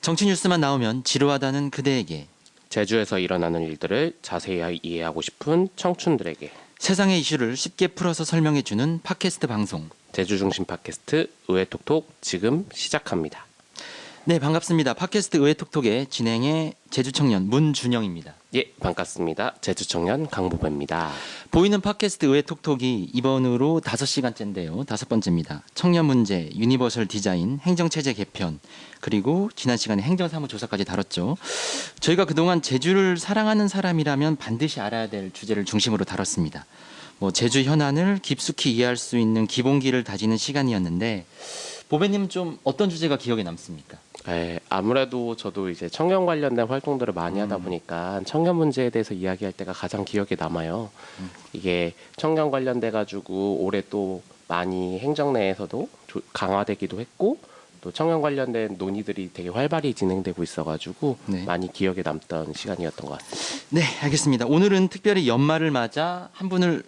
정치 뉴스만 나오면 지루하다는 그대에게, 제주에서 일어나는 일들을 자세히 이해하고 싶은 청춘들에게 세상의 이슈를 쉽게 풀어서 설명해주는 팟캐스트 방송. 제주 중심 팟캐스트 의외톡톡 지금 시작합니다. 네, 반갑습니다. 팟캐스트 의외톡톡의 진행의 제주청년 문준영입니다. 예, 반갑습니다. 제주청년 강보배입니다. 보이는 팟캐스트 의외톡톡이 이번으로 5시간째인데요. 5번째입니다. 청년 문제, 유니버설 디자인, 행정체제 개편, 그리고 지난 시간에 행정사무조사까지 다뤘죠. 저희가 그동안 제주를 사랑하는 사람이라면 반드시 알아야 될 주제를 중심으로 다뤘습니다. 제주 현안을 깊숙이 이해할 수 있는 기본기를 다지는 시간이었는데, 보배님 좀 어떤 주제가 기억에 남습니까? 아무래도 저도 이제 청년 관련된 활동들을 많이 하다 보니까 청년 문제에 대해서 이야기할 때가 가장 기억에 남아요. 이게 청년 관련돼 가지고 올해 또 많이 행정 내에서도 강화되기도 했고, 또 청년 관련된 논의들이 되게 활발히 진행되고 있어가지고 네. 많이 기억에 남던 시간이었던 것 같습니다. 네, 알겠습니다. 오늘은 특별히 연말을 맞아 한 분을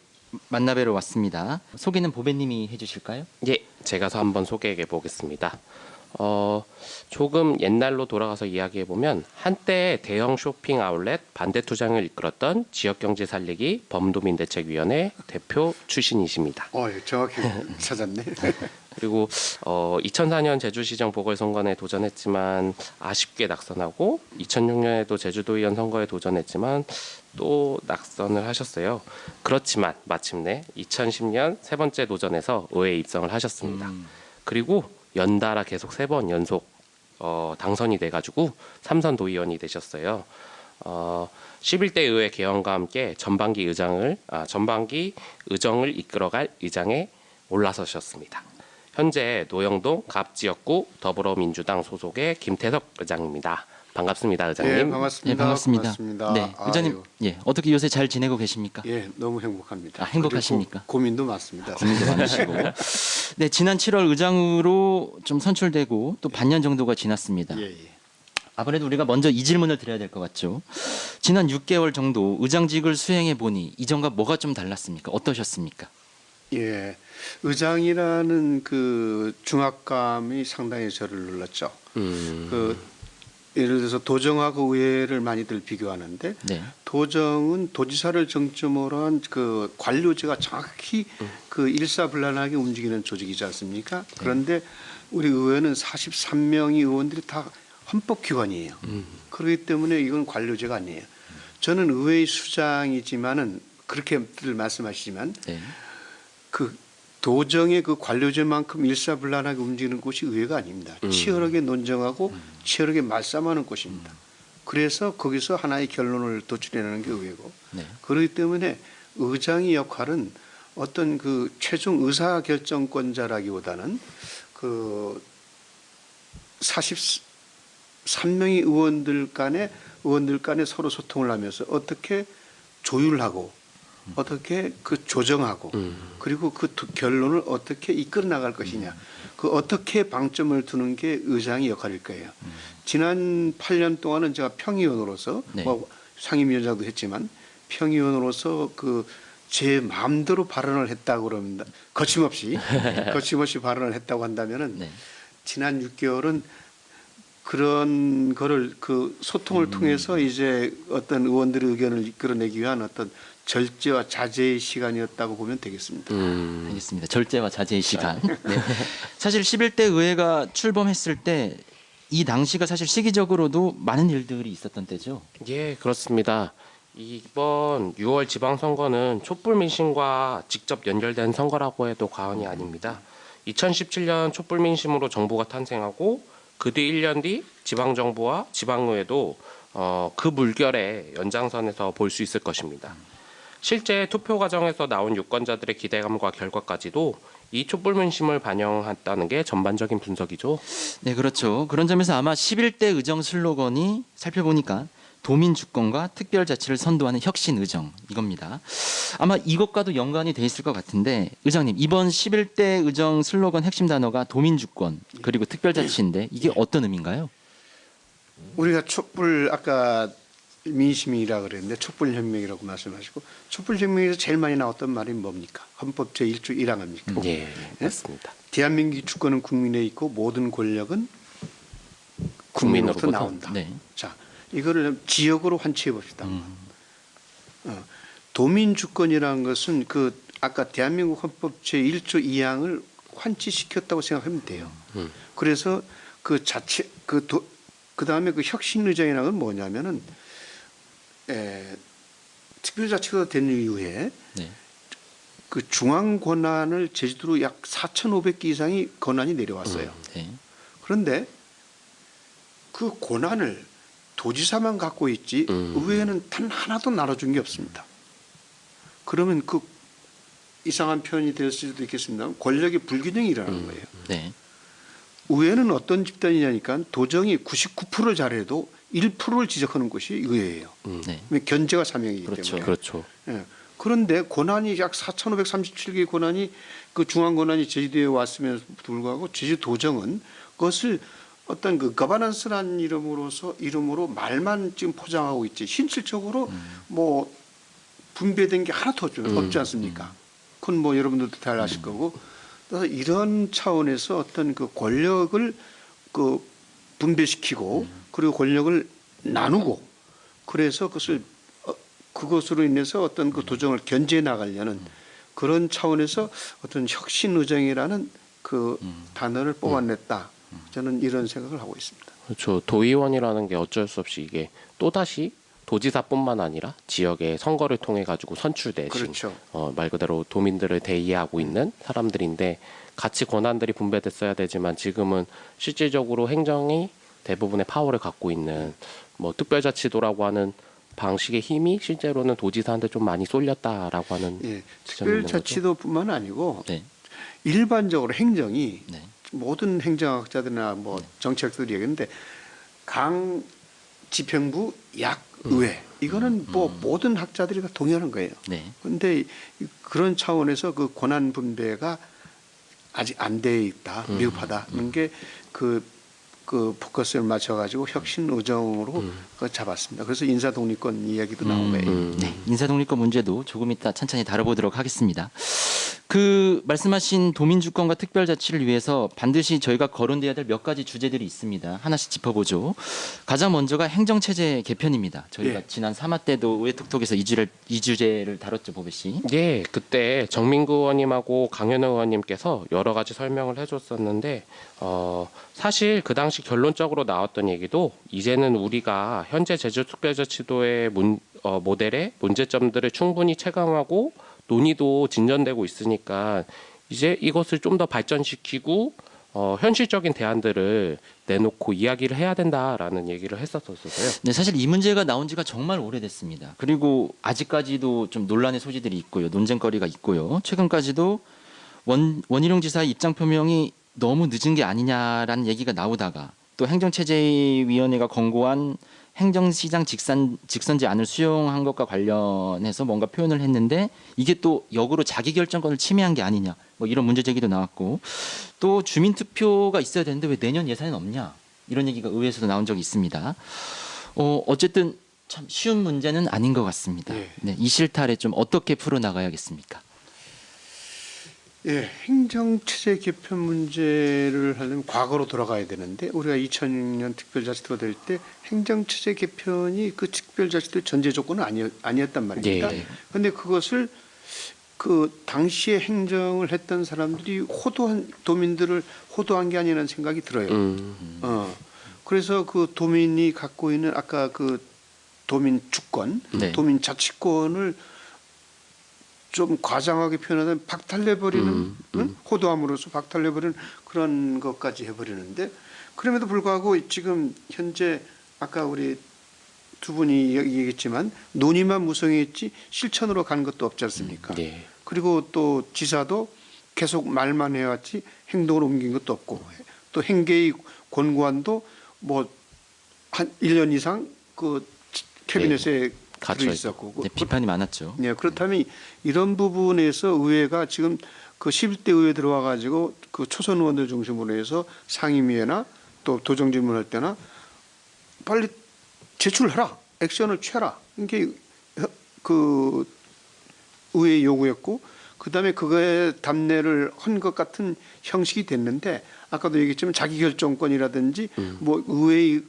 만나뵈러 왔습니다. 소개는 보배님이 해주실까요? 예, 제가 한번 소개해 보겠습니다. 조금 옛날로 돌아가서 이야기해 보면 한때 대형 쇼핑 아울렛 반대 투쟁을 이끌었던 지역경제 살리기 범도민대책위원회 대표 출신이십니다. 정확히 찾았네. 그리고 2004년 제주시정 보궐선거에 도전했지만 아쉽게 낙선하고 2006년에도 제주도의원 선거에 도전했지만 또 낙선을 하셨어요. 그렇지만 마침내 2010년 세 번째 도전에서 의회에 입성을 하셨습니다. 그리고 연달아 계속 3번 연속 당선이 돼가지고 3선 도의원이 되셨어요. 11대 의회 개헌과 함께 전반기 의정을 이끌어갈 의장에 올라서셨습니다. 현재 노영동 갑지역구 더불어민주당 소속의 김태석 의장입니다. 반갑습니다, 의장님. 예, 반갑습니다. 네, 반갑습니다. 고맙습니다. 네, 의장님, 어떻게 요새 잘 지내고 계십니까? 예, 너무 행복합니다. 행복하십니까? 고민도 많습니다. 고민도 많으시고. 네, 지난 7월 의장으로 좀 선출되고 또 반년 정도가 지났습니다. 예. 아무래도 우리가 먼저 이 질문을 드려야 될 것 같죠. 지난 6개월 정도 의장직을 수행해 보니 이전과 뭐가 좀 달랐습니까? 어떠셨습니까? 예, 의장이라는 그 중압감이 상당히 저를 눌렀죠. 예를 들어서 도정하고 의회를 많이들 비교하는데, 네. 도정은 도지사를 정점으로 한 그 관료제가 정확히 그 일사불란하게 움직이는 조직이지 않습니까? 그런데 우리 의회는 43명의 의원들이 다 헌법기관이에요. 그렇기 때문에 이건 관료제가 아니에요. 저는 의회의 수장이지만은 그렇게들 말씀하시지만 네. 그 도정의 그 관료제만큼 일사불란하게 움직이는 곳이 의회가 아닙니다. 치열하게 논쟁하고 치열하게 말싸움하는 곳입니다. 그래서 거기서 하나의 결론을 도출해내는 게 의회고, 네. 그렇기 때문에 의장의 역할은 어떤 그 최종 의사결정권자라기보다는 그 43명의 의원들 간에 서로 소통을 하면서 어떻게 조율하고 어떻게 그 조정하고 그리고 그 결론을 어떻게 이끌어 나갈 것이냐, 그 어떻게 방점을 두는 게 의장의 역할일 거예요. 지난 8년 동안은 제가 평의원으로서 네. 상임위원장도 했지만 평의원으로서 그 제 마음대로 발언을 했다고 그럽니다. 거침없이 발언을 했다고 한다면은 네. 지난 6개월은 그런 거를 그 소통을 통해서 이제 어떤 의원들의 의견을 이끌어내기 위한 어떤 절제와 자제의 시간이었다고 보면 되겠습니다. 알겠습니다. 절제와 자제의 시간. 네. 사실 11대 의회가 출범했을 때 이 당시가 사실 시기적으로도 많은 일들이 있었던 때죠. 예, 그렇습니다. 이번 6월 지방선거는 촛불 민심과 직접 연결된 선거라고 해도 과언이 아닙니다. 2017년 촛불 민심으로 정부가 탄생하고 그 뒤 1년 뒤 지방정부와 지방의회도 그 물결의 연장선에서 볼 수 있을 것입니다. 실제 투표 과정에서 나온 유권자들의 기대감과 결과까지도 이 촛불 민심을 반영했다는 게 전반적인 분석이죠. 네, 그렇죠. 그런 점에서 아마 11대 의정 슬로건이 살펴보니까 도민 주권과 특별자치를 선도하는 혁신 의정, 이겁니다. 아마 이것과도 연관이 돼 있을 것 같은데, 의장님, 이번 11대 의정 슬로건 핵심 단어가 도민 주권 그리고 특별자치인데 이게 어떤 의미인가요? 우리가 촛불 아까 민심이라 그랬는데 촛불혁명이라고 말씀하시고, 촛불혁명에서 제일 많이 나왔던 말이 뭡니까? 헌법 제1조 1항 아닙니까? 예, 맞습니다. 대한민국의 주권은 국민에 있고 모든 권력은 국민으로부터 국민으로부터. 나온다. 네. 자, 이거를 지역으로 환치해 봅시다. 도민 주권이라는 것은 그 아까 대한민국 헌법 제1조 2항을 환치시켰다고 생각하면 돼요. 그래서 그 자체 그다음에 그 혁신의장이라는 건 뭐냐면은 특별자치도가 된 이후에 네. 그 중앙 권한을 제주도로 약 4,500개 이상이 권한이 내려왔어요. 네. 그런데 그 권한을 도지사만 갖고 있지 의회는 단 하나도 나눠준 게 없습니다. 그러면 그 이상한 표현이 될 수도 있겠습니다. 권력의 불균형이 일어나는 거예요. 네. 의회는 어떤 집단이냐니까 도정이 99% 잘해도 1%를 지적하는 것이 의회예요. 네. 견제가 사명이기 그렇죠. 때문에. 그렇죠. 예. 그런데 권한이 약 4,537개의 권한이 그 중앙 권한이 제주도에 왔음에도 불구하고 제주도정은 그것을 어떤 그 거버넌스라는 이름으로 말만 지금 포장하고 있지 실질적으로 뭐 분배된 게 하나도 없지 않습니까? 그건 뭐 여러분들도 잘 아실 거고. 그래서 이런 차원에서 어떤 그 권력을 그 분배시키고 그리고 권력을 나누고 그래서 그것으로 인해서 어떤 그 도정을 견제해 나가려는 그런 차원에서 어떤 혁신의정이라는 그 단어를 뽑아냈다. 저는 이런 생각을 하고 있습니다. 그렇죠. 도의원이라는 게 어쩔 수 없이 이게 또다시 도지사뿐만 아니라 지역의 선거를 통해 가지고 선출되신 그렇죠. 말 그대로 도민들을 대의하고 있는 사람들인데 같이 권한들이 분배됐어야 되지만 지금은 실질적으로 행정이 대부분의 파워를 갖고 있는 뭐 특별자치도라고 하는 방식의 힘이 실제로는 도지사한테 좀 많이 쏠렸다라고 하는 예, 지점이 있는 거죠. 특별자치도뿐만 아니고 네. 일반적으로 행정이 네. 모든 행정학자들이나 뭐 정치학들이 얘기하는데 강 지평부 약 의회 이거는 뭐 모든 학자들이 다 동의하는 거예요. 네. 그런데 그런 차원에서 그 권한 분배가 아직 안 돼 있다, 미흡하다는 게 그 포커스를 맞춰가지고 혁신 의정으로 그걸 잡았습니다. 그래서 인사 독립권 이야기도 나온 거예요. 네. 인사독립권 문제도 조금 이따 천천히 다뤄보도록 하겠습니다. 그 말씀하신 도민주권과 특별자치를 위해서 반드시 저희가 거론돼야 될 몇 가지 주제들이 있습니다. 하나씩 짚어보죠. 가장 먼저가 행정체제 개편입니다. 저희가 예. 지난 3화 때도 의회톡톡에서 이 주제를 다뤘죠, 보배 씨. 예, 그때 정민구 의원님하고 강현우 의원님께서 여러 가지 설명을 해줬었는데 사실 그 당시 결론적으로 나왔던 얘기도 이제는 우리가 현재 제주특별자치도의 모델의 문제점들을 충분히 체감하고 논의도 진전되고 있으니까 이제 이것을 좀 더 발전시키고 현실적인 대안들을 내놓고 이야기를 해야 된다라는 얘기를 했었었어요. 네, 사실 이 문제가 나온 지가 정말 오래됐습니다. 그리고 아직까지도 좀 논란의 소지들이 있고요. 논쟁거리가 있고요. 최근까지도 원희룡 지사의 입장 표명이 너무 늦은 게 아니냐라는 얘기가 나오다가 또 행정체제위원회가 권고한 행정시장 직선 제안을 수용한 것과 관련해서 뭔가 표현을 했는데 이게 또 역으로 자기결정권을 침해한 게 아니냐 뭐 이런 문제 제기도 나왔고 또 주민투표가 있어야 되는데 왜 내년 예산에는 없냐 이런 얘기가 의회에서도 나온 적이 있습니다. 어쨌든 참 쉬운 문제는 아닌 것 같습니다. 예. 네, 이 실타래 좀 어떻게 풀어나가야겠습니까? 예, 행정체제 개편 문제를 하려면 과거로 돌아가야 되는데 우리가 2006년 특별자치도가 될 때 행정체제 개편이 그 특별자치도의 전제 조건은 아니었단 말입니다. 그런데 그것을 그 당시에 행정을 했던 사람들이 도민들을 호도한 게 아니라는 생각이 들어요. 그래서 그 도민이 갖고 있는 아까 그 도민 주권, 네. 도민 자치권을 좀 과장하게 표현하면 박탈내버리는 호도함으로써 박탈내버리는 그런 것까지 해버리는데 그럼에도 불구하고 지금 현재 아까 우리 두 분이 얘기했지만 논의만 무성했지 실천으로 간 것도 없지 않습니까? 예. 그리고 또 지사도 계속 말만 해왔지 행동을 옮긴 것도 없고 또 행계의 권고안도 뭐 한 1년 이상 그 캐비넷에 들어 있었고 네, 비판이 많았죠. 네, 그렇다면 이런 부분에서 의회가 지금 그 11대 의회 들어와 가지고 그 초선 의원들 중심으로 해서 상임위회나 또 도정 질문할 때나 빨리 제출해라, 액션을 취하라. 이게 그 의회 요구였고 그다음에 그거에 답례를 한 것 같은 형식이 됐는데 아까도 얘기했지만 자기 결정권이라든지 뭐 의회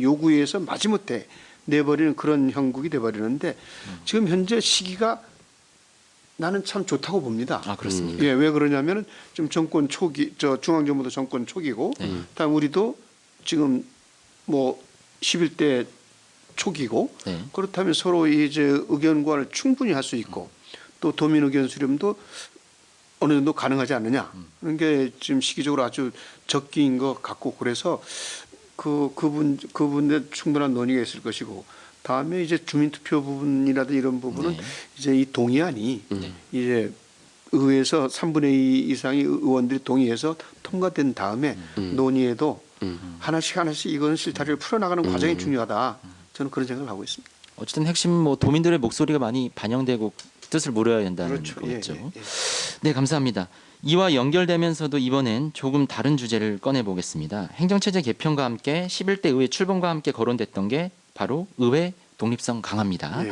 요구에 의해서 마지못해 내버리는 그런 형국이 돼버리는데 지금 현재 시기가 나는 참 좋다고 봅니다. 아, 그렇습니까? 예, 왜 그러냐면은 지금 정권 초기, 중앙정부도 정권 초기고, 다음 우리도 지금 뭐 11대 초기고, 네. 그렇다면 서로 이제 의견과를 충분히 할 수 있고, 또 도민 의견 수렴도 어느 정도 가능하지 않느냐. 그런 게 지금 시기적으로 아주 적기인 것 같고, 그래서 그분에 충분한 논의가 있을 것이고, 다음에 이제 주민투표 부분이라든 이런 부분은 네. 이제 이 동의안이 이제 의회에서 3분의 2 이상의 의원들이 동의해서 통과된 다음에 논의에도 하나씩 이건 실타래를 풀어나가는 과정이 중요하다. 저는 그런 생각을 하고 있습니다. 어쨌든 핵심 뭐 도민들의 목소리가 많이 반영되고 뜻을 물어야 된다는 그렇죠. 거죠. 예. 네, 감사합니다. 이와 연결되면서도 이번엔 조금 다른 주제를 꺼내보겠습니다. 행정체제 개편과 함께 11대 의회 출범과 함께 거론됐던 게 바로 의회 독립성 강화입니다. 예.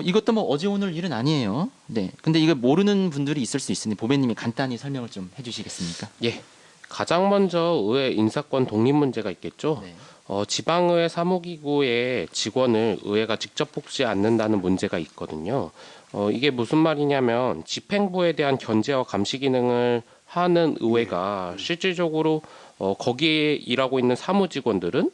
이것도 뭐 어제 오늘 일은 아니에요. 네, 근데 이거 모르는 분들이 있을 수 있으니 보배님이 간단히 설명을 좀 해주시겠습니까? 예. 가장 먼저 의회 인사권 독립 문제가 있겠죠. 네. 지방의회 사무기구의 직원을 의회가 직접 뽑지 않는다는 문제가 있거든요. 이게 무슨 말이냐면 집행부에 대한 견제와 감시 기능을 하는 의회가 실질적으로 거기에 일하고 있는 사무직원들은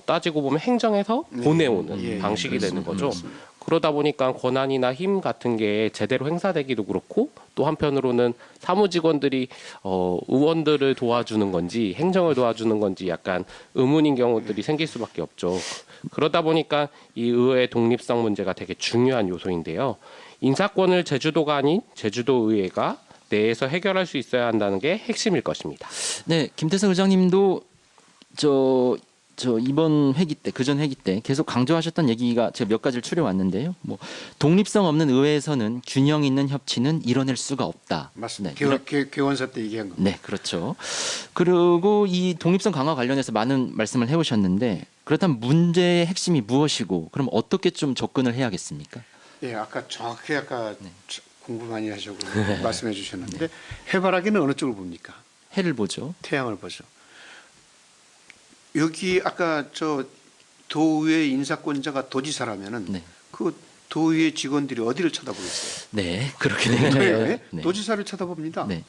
따지고 보면 행정에서 보내오는 예, 방식이 되는 그렇습니다. 거죠. 그렇습니다. 그러다 보니까 권한이나 힘 같은 게 제대로 행사되기도 그렇고 또 한편으로는 사무직원들이 의원들을 도와주는 건지 행정을 도와주는 건지 약간 의문인 경우들이 생길 수밖에 없죠. 그러다 보니까 이 의회의 독립성 문제가 되게 중요한 요소인데요. 인사권을 제주도가 아닌 제주도의회가 내에서 해결할 수 있어야 한다는 게 핵심일 것입니다. 네, 김태성 의장님도 저 이번 회기 때, 그전 회기 때 계속 강조하셨던 얘기가 제가 몇 가지를 추려왔는데요. 뭐 독립성 없는 의회에서는 균형 있는 협치는 이뤄낼 수가 없다. 맞습니다. 네, 개원사 때 얘기한 겁니다. 네, 그렇죠. 그리고 이 독립성 강화 관련해서 많은 말씀을 해오셨는데 그렇다면 문제의 핵심이 무엇이고 그럼 어떻게 좀 접근을 해야겠습니까? 예, 아까 정확히 네. 공부 많이 하시고 말씀해 주셨는데 해바라기는 어느 쪽을 봅니까? 해를 보죠. 태양을 보죠. 여기 아까 도의회 인사권자가 도지사라면은 네, 그 도의회 직원들이 어디를 쳐다보겠어요? 네, 그렇게 그래요. 되네요. 네. 도지사를 쳐다봅니다. 네,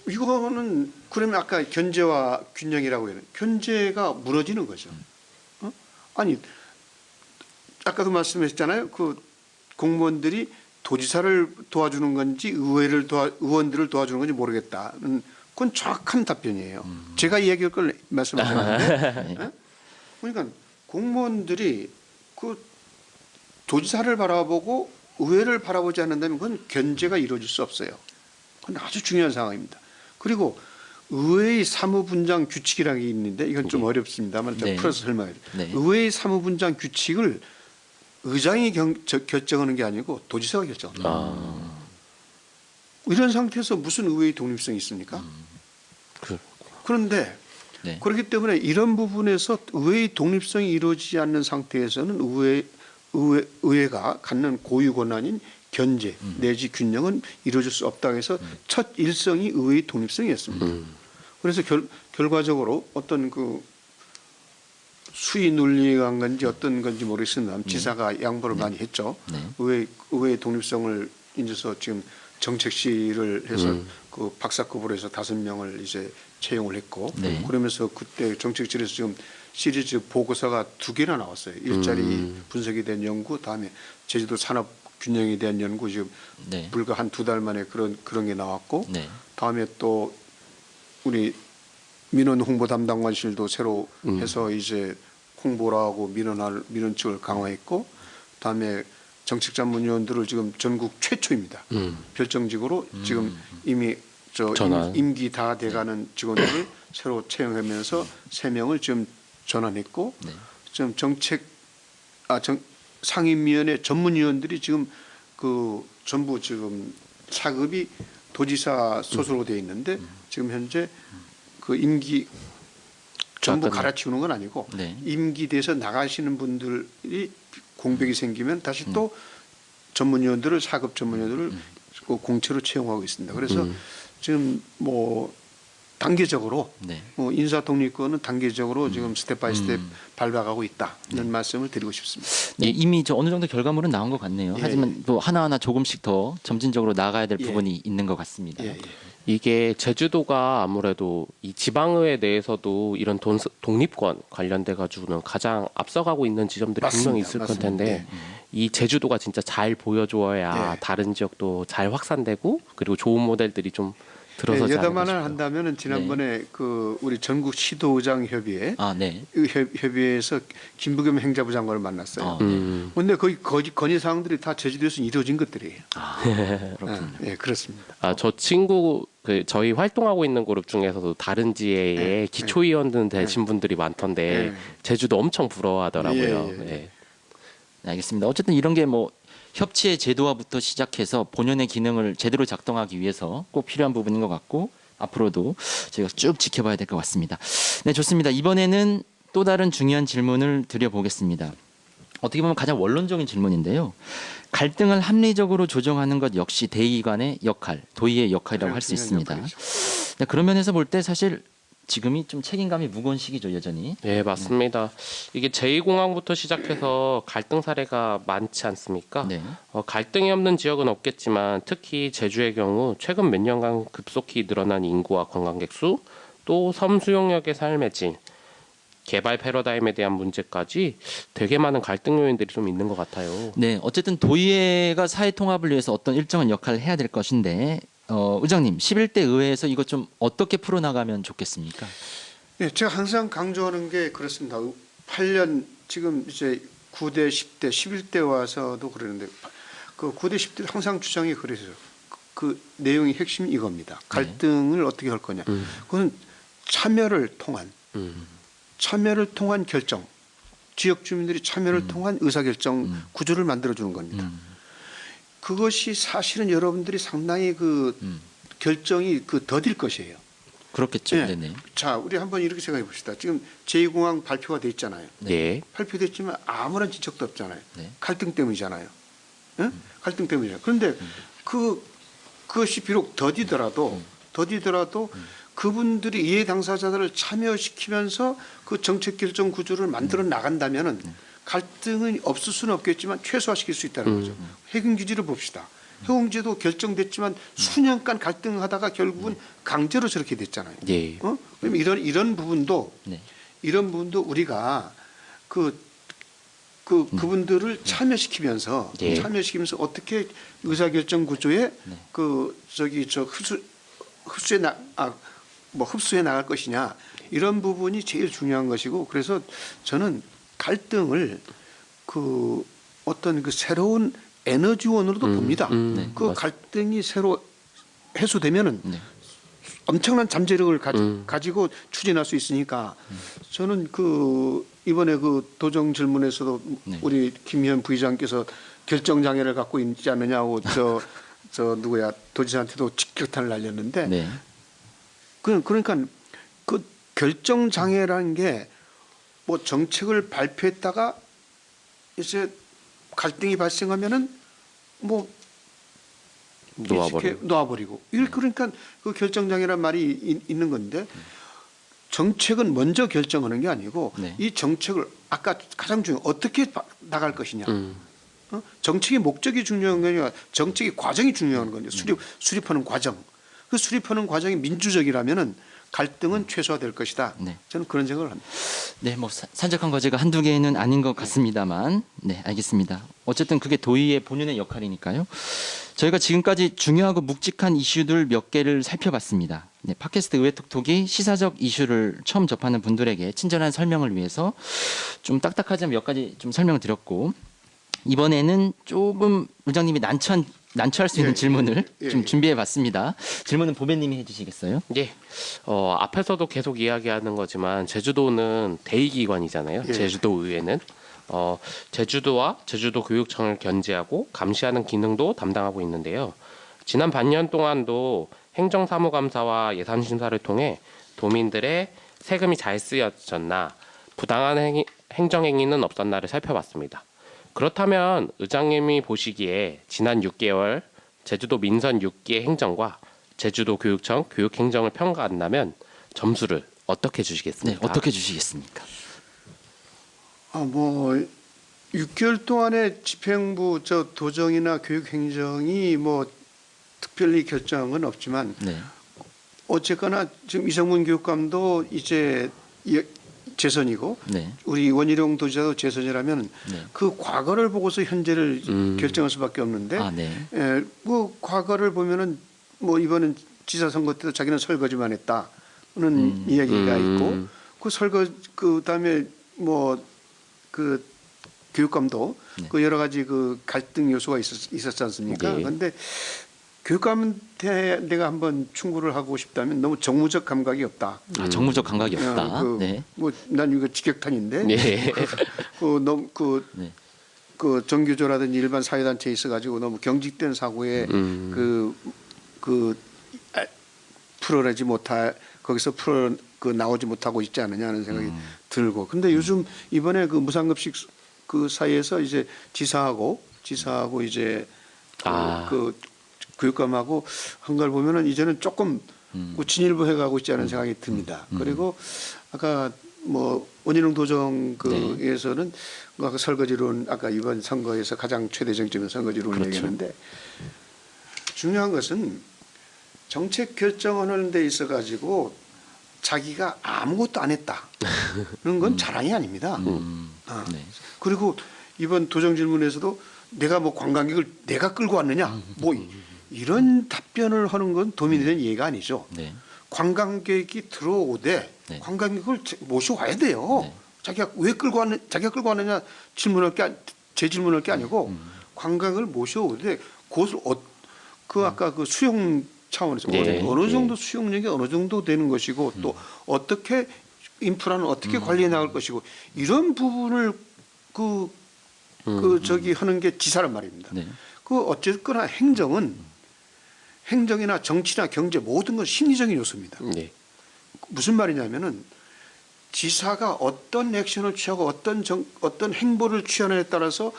이거는 그러면 아까 견제와 균형이라고 해요. 견제가 무너지는 거죠. 아니 아까도 말씀하셨잖아요. 그 공무원들이 도지사를 도와주는 건지 의원들을 도와주는 건지 모르겠다는 그건 정확한 답변이에요. 제가 이야기할 걸 말씀하셨는데 네. 그러니까 공무원들이 그 도지사를 바라보고 의회를 바라보지 않는다면 그건 견제가 이루어질 수 없어요. 그건 아주 중요한 상황입니다. 그리고 의회의 사무분장 규칙이라는 게 있는데 이건 좀 어렵습니다만 좀 네. 풀어서 설명해 드릴게요. 네. 의회의 사무분장 규칙을 의장이 결정하는 게 아니고 도지사가 결정합니다. 이런 상태에서 무슨 의회의 독립성이 있습니까? 그런데 네. 그렇기 때문에 이런 부분에서 의회의 독립성이 이루어지지 않는 상태에서는 의회가 갖는 고유 권한인 견제 내지 균형은 이루어질 수 없다고 해서 첫 일성이 의회의 독립성이었습니다. 그래서 결과적으로 어떤 그 수위 논리가 한 건지 어떤 건지 모르겠습니다. 지사가 양보를 많이 했죠. 네. 의회의 독립성을 인해서 지금 정책실을 해서 그 박사급으로 해서 5명을 이제 채용을 했고 네. 그러면서 그때 정책실에서 지금 시리즈 보고서가 2개나 나왔어요. 일자리 분석에 대한 연구, 다음에 제주도 산업 균형에 대한 연구 지금 네. 불과 한 2달 만에 그런 게 나왔고 네. 다음에 또 우리 민원 홍보 담당관실도 새로 해서 이제 홍보를 하고 민원 측을 강화했고 다음에 정책 전문위원들을 지금 전국 최초입니다. 별정직으로 지금 이미 전환. 임기 다 돼가는 직원들을 새로 채용하면서 3명을 지금 전환했고 네. 지금 상임위원회 전문위원들이 지금 그 전부 지금 사급이 도지사 소속으로 되어 있는데 지금 현재 그 임기 전부 갈아치우는 건 아니고 네. 임기 돼서 나가시는 분들이 공백이 생기면 다시 또 전문위원들을 사급 전문위원들을 공채로 채용하고 있습니다. 그래서 지금 뭐 단계적으로 네. 인사 독립권은 단계적으로 지금 스텝 바이 스텝 밟아가고 있다는 말씀을 드리고 싶습니다. 네, 이미 저 어느 정도 결과물은 나온 것 같네요. 예, 하지만 또 하나하나 조금씩 더 점진적으로 나가야 될 예. 부분이 있는 것 같습니다. 예, 예. 이게 제주도가 아무래도 이 지방의회 내에서도 이런 독립권 관련돼 가지고는 가장 앞서가고 있는 지점들이 분명히 맞습니다. 있을 건 맞습니다. 텐데 예. 이 제주도가 진짜 잘 보여줘야 예. 다른 지역도 잘 확산되고 그리고 좋은 모델들이 좀 들어서지 않을까 여담만을 싶어요. 한다면은 지난번에 그 우리 전국 시도의장 협의회 아, 네. 이 협의회에서 김부겸 행자부 장관을 만났어요. 아, 네. 그런데 거기 건의 사항들이 다 제주도에서 이루어진 것들이에요. 아, 그렇군요. 예, 그렇습니다. 아, 저 친구 저희 활동하고 있는 그룹 중에서도 다른 지회에 네. 기초위원 되신 분들이 많던데 네. 제주도 엄청 부러워하더라고요. 예, 예. 예. 네, 알겠습니다. 어쨌든 이런 게 뭐 협치의 제도화부터 시작해서 본연의 기능을 제대로 작동하기 위해서 꼭 필요한 부분인 것 같고 앞으로도 저희가 쭉 지켜봐야 될 것 같습니다. 네, 좋습니다. 이번에는 또 다른 중요한 질문을 드려보겠습니다. 어떻게 보면 가장 원론적인 질문인데요. 갈등을 합리적으로 조정하는 것 역시 대의관의 역할, 도의의 역할이라고 할 수 있습니다. 네, 그런 면에서 볼 때 사실 지금이 좀 책임감이 무거운 시기죠, 여전히. 네, 맞습니다. 이게 제2공항부터 시작해서 갈등 사례가 많지 않습니까? 네. 갈등이 없는 지역은 없겠지만 특히 제주의 경우 최근 몇 년간 급속히 늘어난 인구와 관광객 수, 또 섬 수용역의 삶의 질, 개발 패러다임에 대한 문제까지 되게 많은 갈등 요인들이 좀 있는 것 같아요. 네, 어쨌든 도의회가 사회 통합을 위해서 어떤 일정한 역할을 해야 될 것인데 의장님 11대 의회에서 이것 좀 어떻게 풀어나가면 좋겠습니까? 예, 제가 항상 강조하는 게 그렇습니다. 8년 지금 이제 9대, 10대, 11대 와서도 그러는데 그 9대, 10대 항상 주장이 그래서 그 내용이 핵심이 이겁니다. 갈등을 어떻게 할 거냐. 그건 참여를 통한 결정, 지역 주민들이 참여를 통한 의사결정 구조를 만들어주는 겁니다. 그것이 사실은 여러분들이 상당히 그 결정이 그 더딜 것이에요. 그렇겠죠. 예. 네네. 자, 우리 한번 이렇게 생각해 봅시다. 지금 제2공항 발표가 돼 있잖아요. 네. 발표됐지만 아무런 진척도 없잖아요. 네. 갈등 때문이잖아요. 예? 갈등 때문이잖아요. 그런데 그것이 비록 더디더라도 그분들이 이해 당사자들을 참여시키면서 그 정책 결정 구조를 만들어 나간다면은 갈등은 없을 수는 없겠지만 최소화시킬 수 있다는 거죠. 해군기지를 봅시다. 해군기지도 결정됐지만 수년간 갈등하다가 결국은 강제로 저렇게 됐잖아요. 네. 그럼 이런 부분도 네. 우리가 그분들을 참여시키면서 네. 어떻게 의사결정 구조에 네. 흡수해 나갈 것이냐 이런 부분이 제일 중요한 것이고 그래서 저는 갈등을 그 어떤 그 새로운 에너지원으로도 봅니다. 네, 그 맞습니다. 갈등이 새로 해소되면은 네. 엄청난 잠재력을 가지고 추진할 수 있으니까 저는 그 이번에 그 도정 질문에서도 네. 우리 김희연 부의장께서 결정 장애를 갖고 있지 않느냐고 저 누구야 도지사한테도 직격탄을 날렸는데 네. 그러니까 그 결정 장애라는 게 뭐 정책을 발표했다가 이제 갈등이 발생하면은 뭐 놓아버리고 이렇게 그러니까 그 결정 장애란 말이 있는 건데 정책은 먼저 결정하는 게 아니고 네. 이 정책을 아까 가장 중요한 어떻게 나갈 것이냐. 정책의 목적이 중요한 게 아니라 정책의 과정이 중요한 거죠. 수립하는 과정. 그 수립하는 과정이 민주적이라면은 갈등은 최소화될 것이다. 네. 저는 그런 생각을 합니다. 네, 뭐 산적한 과제가 한두 개는 아닌 것 같습니다만, 네, 알겠습니다. 어쨌든 그게 도의의 본연의 역할이니까요. 저희가 지금까지 중요하고 묵직한 이슈들 몇 개를 살펴봤습니다. 네, 팟캐스트 의회 톡톡이 시사적 이슈를 처음 접하는 분들에게 친절한 설명을 위해서 좀 딱딱하지만 몇 가지 좀 설명을 드렸고, 이번에는 조금 의장님이 난처할 수 있는 예, 질문을 예, 좀 예. 준비해봤습니다. 질문은 보배님이 해주시겠어요? 예. 앞에서도 계속 이야기하는 거지만 제주도는 대의기관이잖아요. 예. 제주도 의회는 제주도와 제주도 교육청을 견제하고 감시하는 기능도 담당하고 있는데요. 지난 반년 동안도 행정사무감사와 예산심사를 통해 도민들의 세금이 잘 쓰여졌나 부당한 행정행위는 없었나를 살펴봤습니다. 그렇다면 의장님이 보시기에 지난 6개월 제주도 민선 6기의 행정과 제주도 교육청 교육행정을 평가한다면 점수를 어떻게 네, 주시겠습니까? 어떻게 주시겠습니까? 뭐 6개월 동안에 집행부 저 도정이나 교육행정이 뭐 특별히 결정은 없지만 네, 어쨌거나 지금 이성문 교육감도 이제 재선이고 네, 우리 원희룡 도지사도 재선이라면 네. 그 과거를 보고서 현재를 결정할 수밖에 없는데 아, 네, 뭐 과거를 보면은 뭐 이번엔 지사 선거 때도 자기는 설거지만 했다는 이야기가 있고 그 그다음에 뭐 그 교육감도 네. 그 여러 가지 그 갈등 요소가 있었지 않습니까? 네. 그런데 교육감한테 내가 한번 충고를 하고 싶다면 너무 정무적 감각이 없다. 아, 정무적 감각이 없다. 네, 뭐난 이거 직격탄인데. 네. 너무 네. 그 정규조라든지 일반 사회단체에 있어가지고 너무 경직된 사고에 풀어내지 못할 거기서 나오지 못하고 있지 않느냐 하는 생각이 들고. 근데 요즘 이번에 그 무상급식 그 사이에서 이제 지사하고 이제 그 교육감하고 한 걸 보면은 이제는 조금 그 진일보 해가고 있지 않은 생각이 듭니다. 그리고 아까 뭐 원희룡 도정 그에서는 아까 설거지론 아까 이번 선거에서 가장 최대 쟁점인 설거지론을 그렇죠. 얘기하는데 중요한 것은 정책 결정하는 데 있어 가지고 자기가 아무것도 안 했다. 그런 건 자랑이 아닙니다. 네. 그리고 이번 도정 질문에서도 내가 뭐 관광객을 내가 끌고 왔느냐 뭐 이런 답변을 하는 건 도민에 대한 이해가 아니죠. 네. 관광객이 들어오되 네. 관광객을 모셔와야 돼요. 네. 자기가 끌고 왔느냐 제 질문할 게 아니고 관광을 모셔오되 그것을 아까 그 수용 차원에서 어느 정도 수용력이 어느 정도 되는 것이고 또 어떻게 인프라는 어떻게 관리해 나갈 것이고 이런 부분을 하는 게 지사란 말입니다. 네. 어쨌거나 행정이나 정치나 경제 모든 건 심리적인 요소입니다. 네. 무슨 말이냐면은 지사가 어떤 액션을 취하고 어떤 행보를 취하느냐에 따라서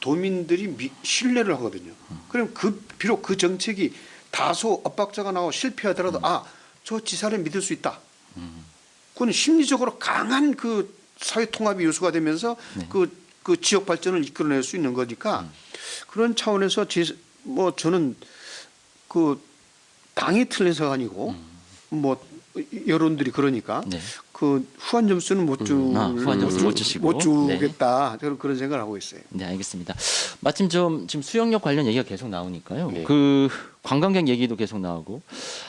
도민들이 신뢰를 하거든요. 그럼 비록 그 정책이 다소 엇박자가 나고 실패하더라도 저 지사를 믿을 수 있다. 그건 심리적으로 강한 그 사회 통합의 요소가 되면서 네. 그 지역 발전을 이끌어낼 수 있는 거니까 그런 차원에서 저는 그 당이 틀려서가 아니고 뭐 여론들이 그러니까 네. 그 후한 점수는 후한 점수 못 주시고. 못 주겠다. 저는 그런 생각을 하고 있어요. 네, 알겠습니다. 마침 지금 수영력 관련 얘기가 계속 나오니까요. 네. 그 관광객 얘기도 계속 나오고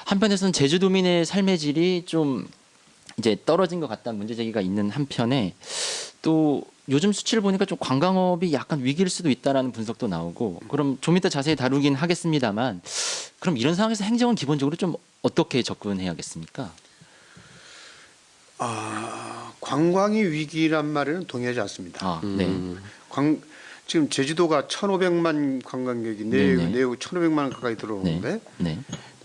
한편에서는 제주도민의 삶의 질이 좀 이제 떨어진 것 같다는 문제 제기가 있는 한편에 또 요즘 수치를 보니까 좀 관광업이 약간 위기일 수도 있다라는 분석도 나오고 그럼 좀 이따 자세히 다루긴 하겠습니다만 그럼 이런 상황에서 행정은 기본적으로 좀 어떻게 접근해야겠습니까? 관광이 위기란 말에는 동의하지 않습니다. 네. 지금 제주도가 1,500만 관광객이 내외 1,500만 가까이 들어오는데 네.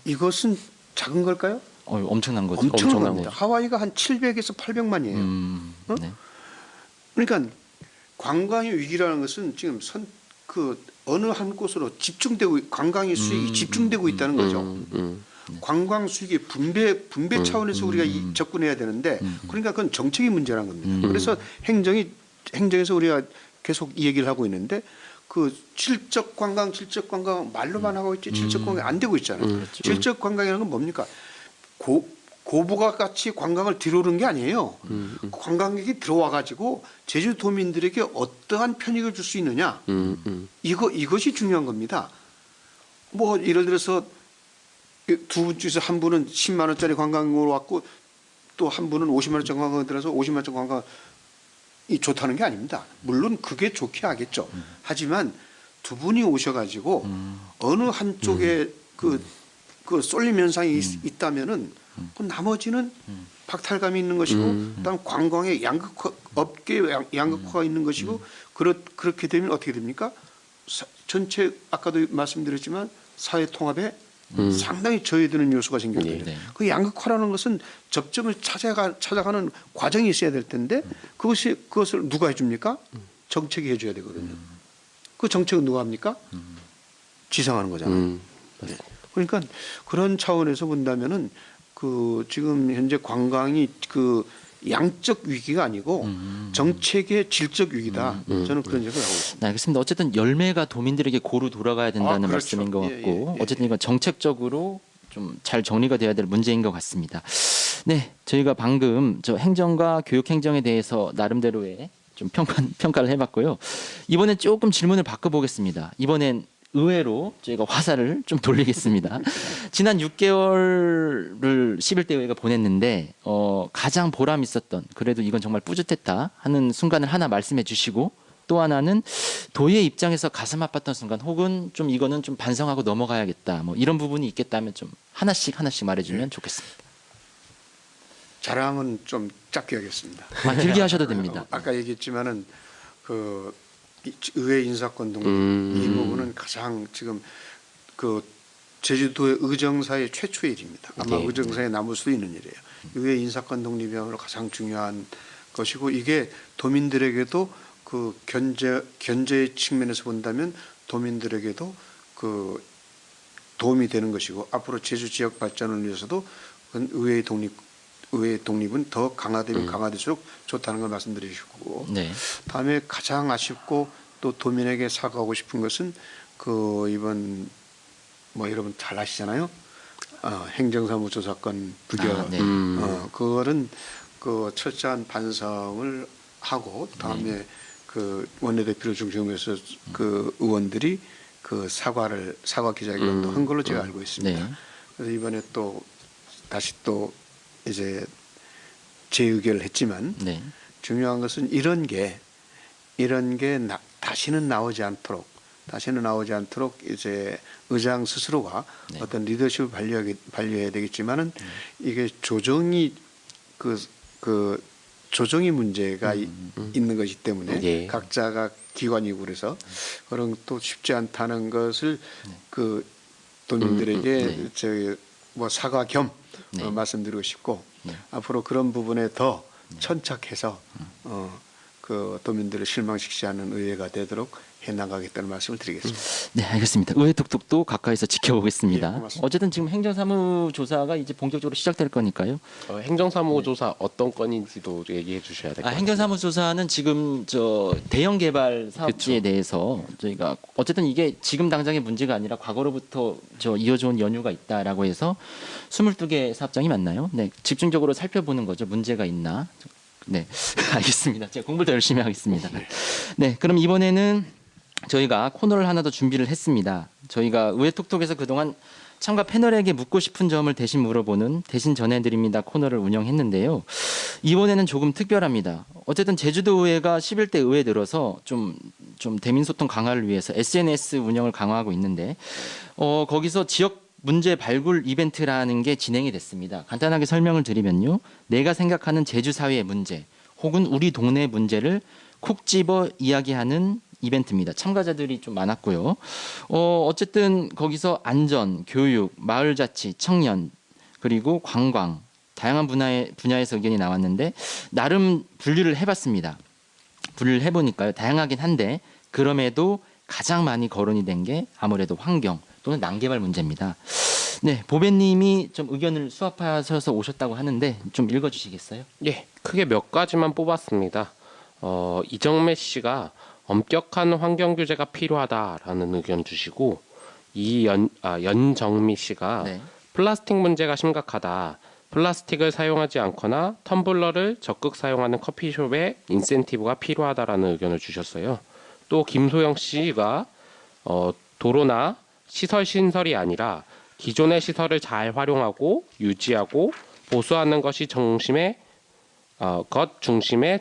이것은 작은 걸까요? 엄청난 거죠. 엄청난 겁니다. 하와이가 한 700에서 800만이에요. 네. 그러니까 관광의 위기라는 것은 지금 어느 한 곳으로 관광의 수익이 집중되고 있다는 거죠. 관광 수익의 분배 차원에서 우리가 접근해야 되는데 그러니까 그건 정책의 문제라는 겁니다. 그래서 행정에서 우리가 계속 이 얘기를 하고 있는데 그 질적 관광 말로만 하고 있지 질적 관광이 안 되고 있잖아요. 그렇죠. 질적 관광이라는 건 뭡니까? 고부가 같이 관광을 들어오는 게 아니에요. 관광객이 들어와 가지고 제주도민들에게 어떠한 편익을 줄 수 있느냐. 이것이 중요한 겁니다. 뭐 예를 들어서 두 분 중에서 한 분은 10만 원짜리 관광으로 왔고 또 한 분은 50만 원짜리 관광을 들어서 50만 원짜리 관광이 좋다는 게 아닙니다. 물론 그게 좋게 하겠죠. 하지만 두 분이 오셔가지고 어느 한쪽에 그 쏠림 현상이 있다면은 그 나머지는 박탈감이 있는 것이고 그다음 관광의 업계 양극화가 있는 것이고 그렇게 되면 어떻게 됩니까? 전체 아까도 말씀드렸지만 사회 통합에 상당히 저해되는 요소가 생겼거든요. 네. 그 양극화라는 것은 접점을 찾아가는 과정이 있어야 될 텐데 그것을 누가 해줍니까? 정책이 해줘야 되거든요. 그 정책은 누가 합니까? 지상하는 거잖아요. 네. 그러니까 그런 차원에서 본다면은 그 지금 현재 관광이 그 양적 위기가 아니고 정책의 질적 위기다. 저는 그런 생각을 하고 있습니다. 네, 알겠습니다. 어쨌든 열매가 도민들에게 고루 돌아가야 된다는 그렇죠. 말씀인 것 같고 예. 어쨌든 이건 정책적으로 좀 잘 정리가 돼야 될 문제인 것 같습니다. 네, 저희가 방금 저 행정과 교육 행정에 대해서 나름대로의 좀 평가를 해봤고요. 이번엔 조금 질문을 바꿔보겠습니다. 이번엔 의회로 저희가 화살을 좀 돌리겠습니다. 지난 6개월을 11대 의회가 보냈는데 가장 보람 있었던 그래도 이건 정말 뿌듯했다 하는 순간을 하나 말씀해 주시고 또 하나는 도의회 입장에서 가슴 아팠던 순간 혹은 좀 이거는 좀 반성하고 넘어가야겠다 뭐 이런 부분이 있겠다면 좀 하나씩 말해주면 좋겠습니다. 자랑은 좀 짧게 하겠습니다. 길게 하셔도 됩니다. 아까 얘기했지만은 그 의회 인사권 독립 이 부분은 가장 지금 그 제주도의 의정사의 최초의 일입니다. 아마 네. 의정사에 남을 수도 있는 일이에요. 의회 인사권 독립이야말로 가장 중요한 것이고 이게 도민들에게도 그 견제의 측면에서 본다면 도민들에게도 그 도움이 되는 것이고 앞으로 제주 지역 발전을 위해서도 의회의 독립은 더 강화되면 강화될수록 좋다는 걸 말씀드리시고 네. 다음에 가장 아쉽고 또 도민에게 사과하고 싶은 것은 그 이번 뭐 여러분 잘 아시잖아요. 행정사무소 사건 부결 네. 그거는 그 철저한 반성을 하고 다음에 그 원내대표를 중심으로 해서 그 의원들이 그 사과 기자회견도 한 걸로 제가 알고 있습니다. 네. 그래서 이번에 또 다시 또 이제 재의결을 했지만 네. 중요한 것은 이런 게 다시는 나오지 않도록 이제 의장 스스로가 네. 어떤 리더십을 발휘해야 되겠지만은 이게 조정이 그 조정이 문제가 있는 것이기 때문에 예. 각자가 기관이고 그래서 그런 또 쉽지 않다는 것을 그 도민들에게 네. 저희 뭐 사과 겸 네. 말씀드리고 싶고 네. 앞으로 그런 부분에 더 천착해서 그 도민들을 실망시키지 않는 의회가 되도록 해나가겠다는 말씀을 드리겠습니다. 네, 알겠습니다. 의회 톡톡도 가까이서 지켜보겠습니다. 예, 고맙습니다. 어쨌든 지금 행정사무 조사가 이제 본격적으로 시작될 거니까요. 행정사무조사 어떤 건인지도 얘기해 주셔야 될 것 같아요. 행정사무 조사는 지금 저 대형 개발 사업지에 대해서 저희가 어쨌든 이게 지금 당장의 문제가 아니라 과거로부터 저 이어져 온 연유가 있다라고 해서 22개 사업장이 맞나요? 네, 집중적으로 살펴보는 거죠. 문제가 있나? 네, 알겠습니다. 제가 공부를 더 열심히 하겠습니다. 네, 그럼 이번에는 저희가 코너를 하나 더 준비를 했습니다. 저희가 의회 톡톡에서 그동안 참가 패널에게 묻고 싶은 점을 대신 물어보는 대신 전해드립니다 코너를 운영했는데요. 이번에는 조금 특별합니다. 어쨌든 제주도의회가 11대 의회 들어서 좀 대민소통 강화를 위해서 SNS 운영을 강화하고 있는데 거기서 지역 문제 발굴 이벤트라는 게 진행이 됐습니다. 간단하게 설명을 드리면요. 내가 생각하는 제주 사회의 문제 혹은 우리 동네 문제를 콕 집어 이야기하는 이벤트입니다. 참가자들이 좀 많았고요. 어쨌든 거기서 안전, 교육, 마을자치, 청년 그리고 관광 다양한 분야에서 의견이 나왔는데 나름 분류를 해봤습니다. 분류를 해보니까요. 다양하긴 한데 그럼에도 가장 많이 거론이 된 게 아무래도 환경 또는 난개발 문제입니다. 네, 보배님이 좀 의견을 수합하셔서 오셨다고 하는데 좀 읽어주시겠어요? 예, 크게 몇 가지만 뽑았습니다. 이정매 씨가 엄격한 환경 규제가 필요하다라는 의견 주시고 연정미 씨가 네. 플라스틱 문제가 심각하다. 플라스틱을 사용하지 않거나 텀블러를 적극 사용하는 커피숍에 인센티브가 필요하다라는 의견을 주셨어요. 또 김소영 씨가 도로나 시설 신설이 아니라 기존의 시설을 잘 활용하고 유지하고 보수하는 것이 중심의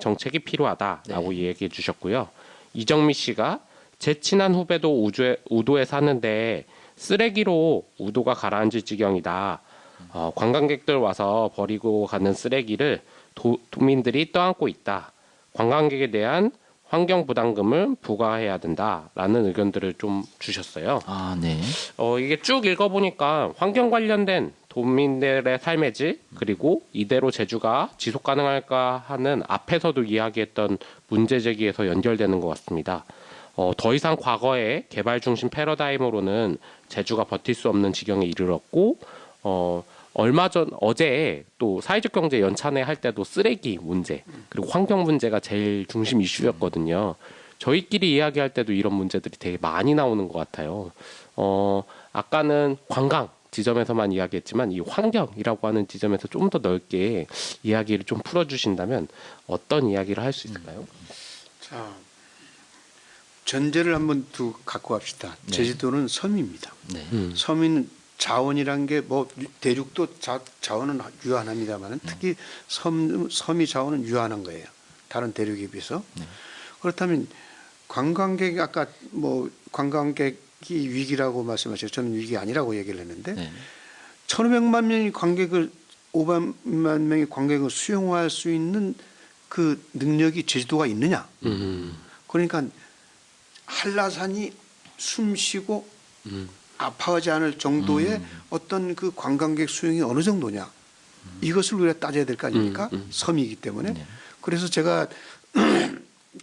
정책이 필요하다라고 네. 얘기해 주셨고요. 이정미 씨가 제 친한 후배도 우도에 사는데 쓰레기로 우도가 가라앉을 지경이다. 관광객들 와서 버리고 가는 쓰레기를 도민들이 떠안고 있다. 관광객에 대한 환경 부담금을 부과해야 된다라는 의견들을 좀 주셨어요. 네. 이게 쭉 읽어보니까 환경 관련된 도민들의 삶의 질 그리고 이대로 제주가 지속 가능할까 하는 앞에서도 이야기했던 문제 제기에서 연결되는 것 같습니다. 더 이상 과거의 개발 중심 패러다임으로는 제주가 버틸 수 없는 지경에 이르렀고 얼마 전 어제 또 사회적 경제 연찬회 할 때도 쓰레기 문제 그리고 환경 문제가 제일 중심 이슈였거든요. 저희끼리 이야기할 때도 이런 문제들이 되게 많이 나오는 것 같아요. 아까는 관광 지점에서만 이야기했지만 이 환경이라고 하는 지점에서 좀 더 넓게 이야기를 좀 풀어주신다면 어떤 이야기를 할 수 있을까요? 자, 전제를 한번 두 갖고 갑시다. 네. 제주도는 섬입니다. 네. 섬인 자원이란 게 뭐 대륙도 자원은 유한합니다만 특히 섬이 자원은 유한한 거예요. 다른 대륙에 비해서. 네. 그렇다면 관광객이 아까 뭐 관광객이 위기라고 말씀하셨죠. 저는 위기 아니라고 얘기를 했는데 네. 1,500만 명이 관객을 500만 명의 관객을 수용할 수 있는 그 능력이 제주도가 있느냐? 그러니까 한라산이 숨쉬고 아파하지 않을 정도의 어떤 그 관광객 수용이 어느 정도냐? 이것을 우리가 따져야 될 거 아닙니까? 섬이기 때문에. 네. 그래서 제가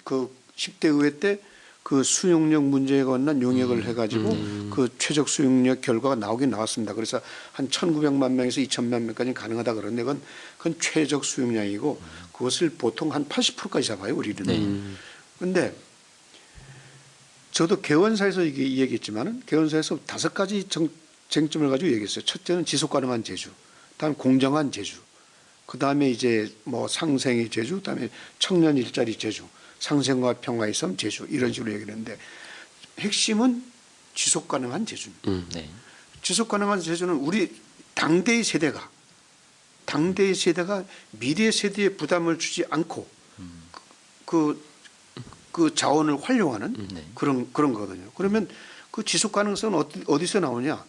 그 10대 의회 때 그 수용력 문제에 관한 용역을 해가지고 그 최적 수용력 결과가 나오긴 나왔습니다. 그래서 한 1,900만 명에서 2,000만 명까지 가능하다 그러는데 그건 최적 수용량이고 그것을 보통 한 80%까지 잡아요 우리는. 그런데 저도 개원사에서 이 얘기했지만은 개원사에서 5가지 쟁점을 가지고 얘기했어요. 첫째는 지속 가능한 제주, 다음 공정한 제주, 그 다음에 이제 뭐 상생의 제주, 그다음에 청년 일자리 제주, 상생과 평화의 섬 제주 이런 식으로 얘기를 했는데 핵심은 지속 가능한 제주입니다. 네. 지속 가능한 제주는 우리 당대의 세대가 미래 세대에 부담을 주지 않고 그 자원을 활용하는 네. 그런 거거든요. 그러면 그 지속 가능성은 어디서 나오냐?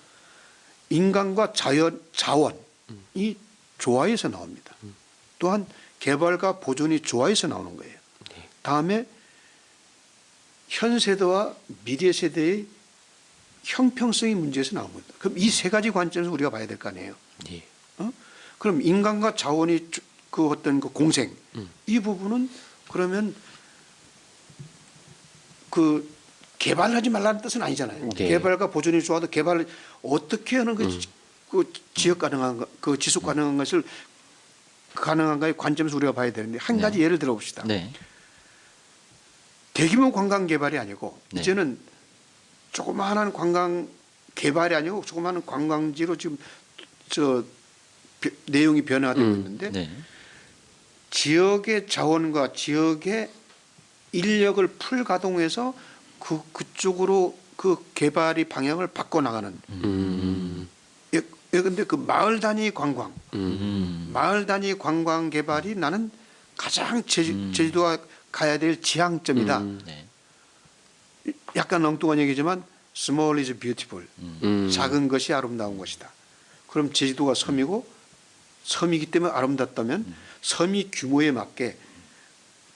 인간과 자원이 조화에서 나옵니다. 또한 개발과 보존이 조화에서 나오는 거예요. 다음에 현 세대와 미래 세대의 형평성의 문제에서 나온 겁니다. 그럼 이 3가지 관점에서 우리가 봐야 될 거 아니에요. 네. 그럼 인간과 자원이 그 어떤 그 공생 이 부분은 그러면 그 개발하지 말라는 뜻은 아니잖아요. 네. 개발과 보존이 좋아도 개발을 어떻게 하는 그 지역 가능한 그 지속 가능한 것을 가능한가의 관점에서 우리가 봐야 되는데 한 가지 예를 들어 봅시다. 네. 대규모 관광 개발이 아니고 네. 이제는 조그마한 관광 개발이 아니고 조그마한 관광지로 지금 내용이 변화되고 있는데 네. 지역의 자원과 지역의 인력을 풀 가동해서 그쪽으로 그 개발이 방향을 바꿔 나가는. 근데 그 마을 단위 관광, 마을 단위 관광 개발이 나는 가장 제주도가 가야 될 지향점이다. 네. 약간 엉뚱한 얘기지만 small is beautiful. 작은 것이 아름다운 것이다. 그럼 제주도가 섬이기 때문에 아름답다면 섬이 규모에 맞게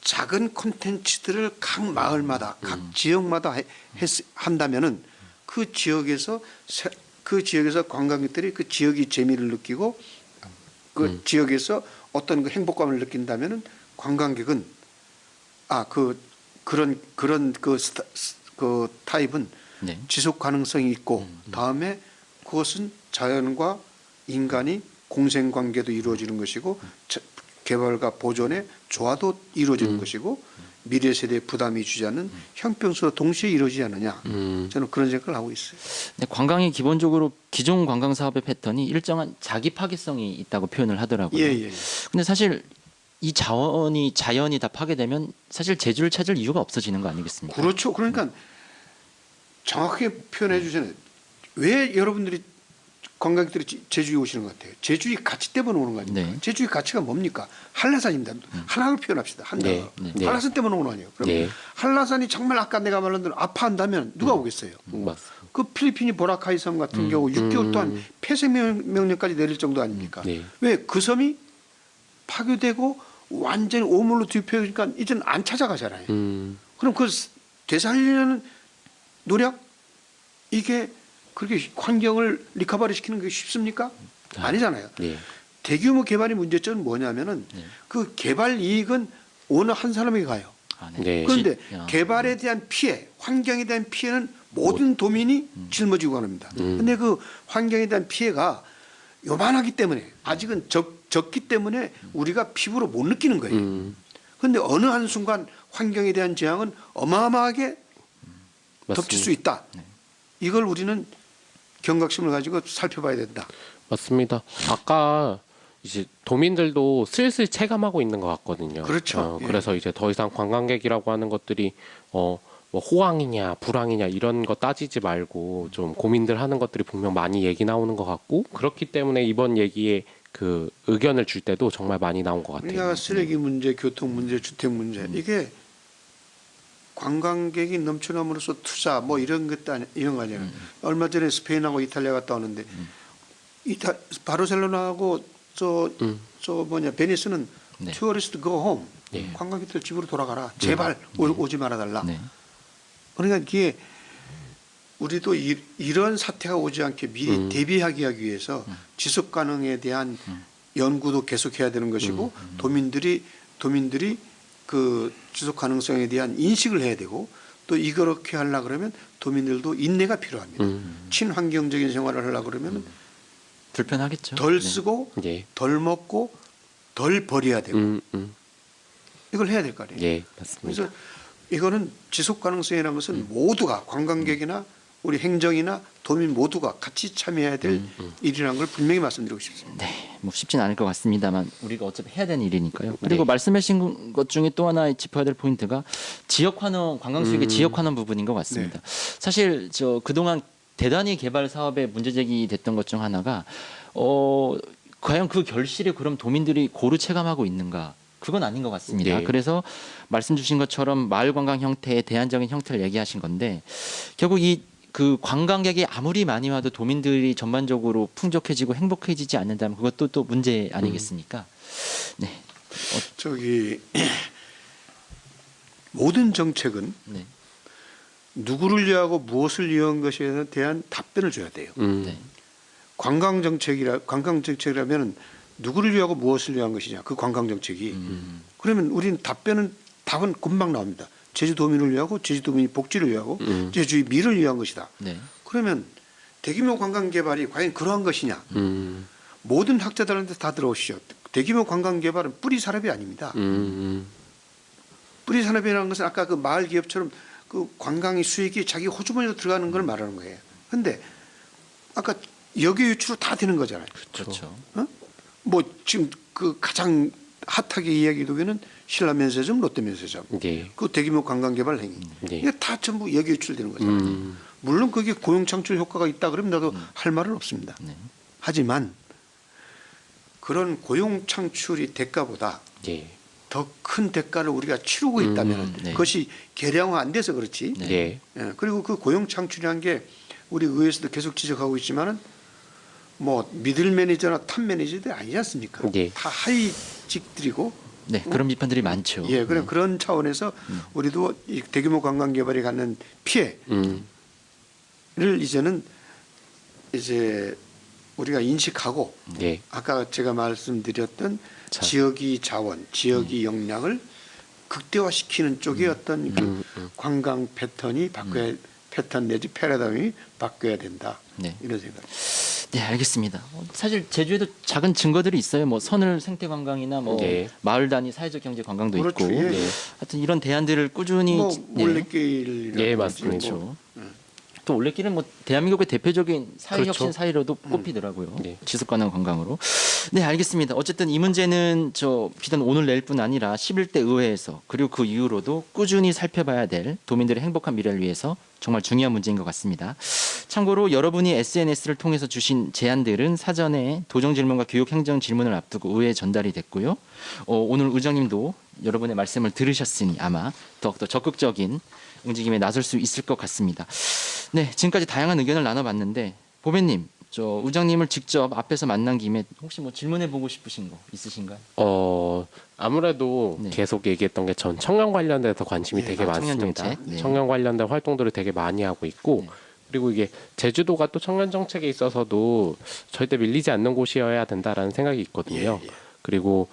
작은 콘텐츠들을 각 마을마다 각 지역마다 한다면은 그 지역에서 관광객들이 그 지역의 재미를 느끼고 그 지역에서 어떤 그 행복감을 느낀다면은 관광객은 그런 그 타입은 네. 지속 가능성이 있고 다음에 그것은 자연과 인간이 공생 관계도 이루어지는 것이고 개발과 보존의 조화도 이루어지는 것이고 미래 세대에 부담이 주지 않는 형평성도 동시에 이루어지지 않느냐. 저는 그런 생각을 하고 있어요. 네, 관광이 기본적으로 기존 관광 사업의 패턴이 일정한 자기 파괴성이 있다고 표현을 하더라고요. 예. 근데 사실 이 자연이 다 파괴되면 사실 제주를 찾을 이유가 없어지는 거 아니겠습니까? 그렇죠. 그러니까 정확하게 표현해 주시는 왜 여러분들이 관광객들이 제주에 오시는 것 같아요. 제주의 가치 때문에 오는 거 아닙니까? 네. 제주의 가치가 뭡니까? 한라산입니다. 한라산을 표현합시다. 네. 네. 한라산 때문에 오는 거 아니에요. 그럼 네. 한라산이 정말 아까 내가 말한 대로 아파한다면 누가 오겠어요? 맞습니다. 그 필리핀이 보라카이 섬 같은 경우 6개월 동안 폐쇄 명령까지 내릴 정도 아닙니까? 네. 왜 그 섬이 파괴되고 완전히 오물로 뒤덮여니까 이제는 안 찾아가잖아요. 그럼 그 되살리려는 노력 이게 그렇게 환경을 리커버리 시키는 게 쉽습니까? 아니잖아요. 네. 대규모 개발의 문제점은 뭐냐면은 그 개발 이익은 어느 한 사람에게 가요. 아, 네. 그런데 야. 개발에 대한 피해, 환경에 대한 피해는 모든 도민이 жил머지고 갑니다. 그런데 그 환경에 대한 피해가 요만하기 때문에 아직은 적기 때문에 우리가 피부로 못 느끼는 거예요. 그런데 어느 한순간 환경에 대한 재앙은 어마어마하게 덮칠 수 있다. 이걸 우리는 경각심을 가지고 살펴봐야 된다. 맞습니다. 아까 이제 도민들도 슬슬 체감하고 있는 것 같거든요. 그렇죠. 예. 그래서 이제 더 이상 관광객이라고 하는 것들이 뭐 호황이냐 불황이냐 이런 거 따지지 말고 좀 고민들 하는 것들이 분명 많이 얘기 나오는 것 같고 그렇기 때문에 이번 얘기에 그 의견을 줄 때도 정말 많이 나온 것 같아요. 우리가 쓰레기 문제, 교통 문제, 주택 문제 이게 관광객이 넘쳐남으로써 투자 뭐 이런 것도 이런 거 아니에요. 얼마 전에 스페인하고 이탈리아 갔다 오는데 바르셀로나하고 저 베니스는 네. 투어리스트 go home. 네. 관광객들 집으로 돌아가라. 제발 오지 말아달라. 네. 그러니까 이게 우리도 이런 사태가 오지 않게 미리 대비하기 위해서 지속 가능에 대한 연구도 계속해야 되는 것이고 도민들이 그 지속 가능성에 대한 인식을 해야 되고 또 이렇게 하려 그러면 도민들도 인내가 필요합니다. 친환경적인 생활을 하려 그러면 불편하겠죠. 덜 네. 쓰고 예. 덜 먹고 덜 버려야 되고 이걸 해야 될 거 아니에요. 예, 맞습니다. 그래서 이거는 지속 가능성이라는 것은 모두가 관광객이나 우리 행정이나 도민 모두가 같이 참여해야 될 일이라는 걸 분명히 말씀드리고 싶습니다. 네, 뭐 쉽진 않을 것 같습니다만 우리가 어차피 해야 되는 일이니까요. 그리고 말씀하신 것 중에 또 하나 짚어야 될 포인트가 지역 환원, 관광 수익의 지역 환원 부분인 것 같습니다. 사실 그동안 대단히 개발 사업에 문제 제기됐던 것 중 하나가 과연 그 결실을 그럼 도민들이 고루 체감하고 있는가? 그건 아닌 것 같습니다. 네. 그래서 말씀 주신 것처럼 마을 관광 형태의 대안적인 형태를 얘기하신 건데 결국 그 관광객이 아무리 많이 와도 도민들이 전반적으로 풍족해지고 행복해지지 않는다면 그것도 또 문제 아니겠습니까? 네. 모든 정책은 네. 누구를 위하고 무엇을 위한 것에 대한 답변을 줘야 돼요. 네. 관광 정책이라면 누구를 위하고 무엇을 위한 것이냐 그 관광 정책이 그러면 우리는 답은 금방 나옵니다. 제주도민을 위하고 제주도민의 복지를 위하고 제주의 미를 위한 것이다. 네. 그러면 대규모 관광 개발이 과연 그러한 것이냐? 모든 학자들한테 다 들어오시죠. 대규모 관광 개발은 뿌리 산업이 아닙니다. 뿌리 산업이라는 것은 아까 그 마을 기업처럼 그 관광의 수익이 자기 호주머니로 들어가는 걸 말하는 거예요. 그런데 아까 역외 유출로 다 되는 거잖아요. 그렇죠. 뭐 지금 그 가장 핫하게 이야기되기는 신라면세점, 롯데면세점, 네. 그 대규모 관광개발 행위, 네. 이게 다 전부 역외 유출되는 거잖아요. 물론 그게 고용 창출 효과가 있다 그러면 나도 할 말은 없습니다. 네. 하지만 그런 고용 창출이 대가보다 예. 더 큰 대가를 우리가 치르고 있다면 네. 그것이 계량화 안 돼서 그렇지. 네. 예. 예, 그리고 그 고용 창출이라는 게 우리 의회에서도 계속 지적하고 있지만은 뭐 미들 매니저나 탑 매니저들이 아니지 않습니까? 예. 다 하위직들이고 네, 그런 비판들이 많죠. 예, 그런 차원에서 우리도 이 대규모 관광 개발이 갖는 피해를 이제는 이제 우리가 인식하고 예. 아까 제가 말씀드렸던 지역의 자원, 지역의 역량을 극대화시키는 쪽의 어떤 그 관광 패턴이 바뀌어야 패턴 내지 패러다임이 바뀌어야 된다. 네. 이런 생각. 네, 알겠습니다. 사실 제주에도 작은 증거들이 있어요. 뭐 선을 생태 관광이나 뭐 네. 마을 단위 사회적 경제 관광도 그렇죠. 있고. 예. 네. 하여튼 이런 대안들을 꾸준히 뭐 네. 올레길 예, 맞습니다. 그렇죠. 또 올레길은 뭐 대한민국의 대표적인 사회혁신 그렇죠. 사회로도 꼽히더라고요. 네. 지속가능 관광으로. 네, 알겠습니다. 어쨌든 이 문제는 비단 오늘 내일뿐 아니라 11대 의회에서 그리고 그 이후로도 꾸준히 살펴봐야 될 도민들의 행복한 미래를 위해서 정말 중요한 문제인 것 같습니다. 참고로 여러분이 SNS를 통해서 주신 제안들은 사전에 도정 질문과 교육 행정 질문을 앞두고 의회에 전달이 됐고요. 오늘 의장님도 여러분의 말씀을 들으셨으니 아마 더욱더 적극적인 움직임에 나설 수 있을 것 같습니다. 네, 지금까지 다양한 의견을 나눠봤는데 보배님, 의장님을 직접 앞에서 만난 김에 혹시 뭐 질문해보고 싶으신 거 있으신가요? 아무래도 네. 계속 얘기했던 게 전 청년 관련돼서 관심이 되게 청년 많습니다. 정책. 네. 청년 관련된 활동들을 되게 많이 하고 있고 네. 그리고 이게 제주도가 또 청년 정책에 있어서도 절대 밀리지 않는 곳이어야 된다라는 생각이 있거든요. 예, 예. 그리고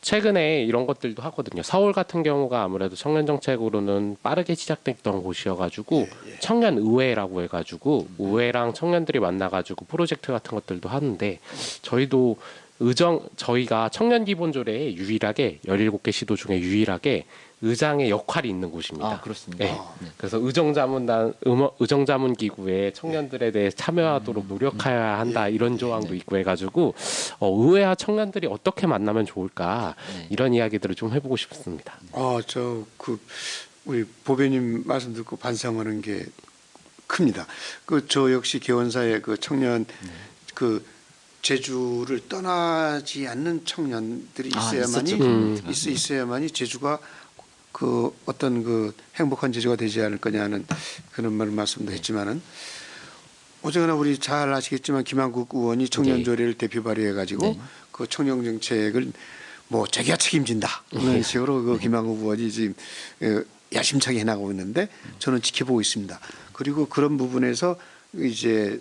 최근에 이런 것들도 하거든요. 서울 같은 경우가 아무래도 청년 정책으로는 빠르게 시작됐던 곳이어가지고 청년 의회라고 해가지고 의회랑 청년들이 만나가지고 프로젝트 같은 것들도 하는데 저희도 저희가 청년 기본조례에 유일하게 17개 시도 중에 유일하게 의장의 역할이 있는 곳입니다. 아, 그렇습니다. 네. 그래서 의정자문 기구에 청년들에 대해 참여하도록 노력해야 한다 이런 조항도 있고 해가지고 의회와 청년들이 어떻게 만나면 좋을까 이런 이야기들을 좀 해보고 싶습니다. 우리 보배님 말씀 듣고 반성하는 게 큽니다. 저 역시 개원사의 그 청년 그 제주를 떠나지 않는 청년들이 있어야만이 제주가 그 어떤 그 행복한 제주가 되지 않을 거냐는 그런 말씀도 했지만은 어쨌거나 우리 잘 아시겠지만 김한국 의원이 청년조례를 대표 발의해 가지고 그 청년 정책을 뭐 자기가 책임진다 그런 식으로 그 김한국 의원이 지금 야심차게 해나가고 있는데 저는 지켜보고 있습니다. 그리고 그런 부분에서 이제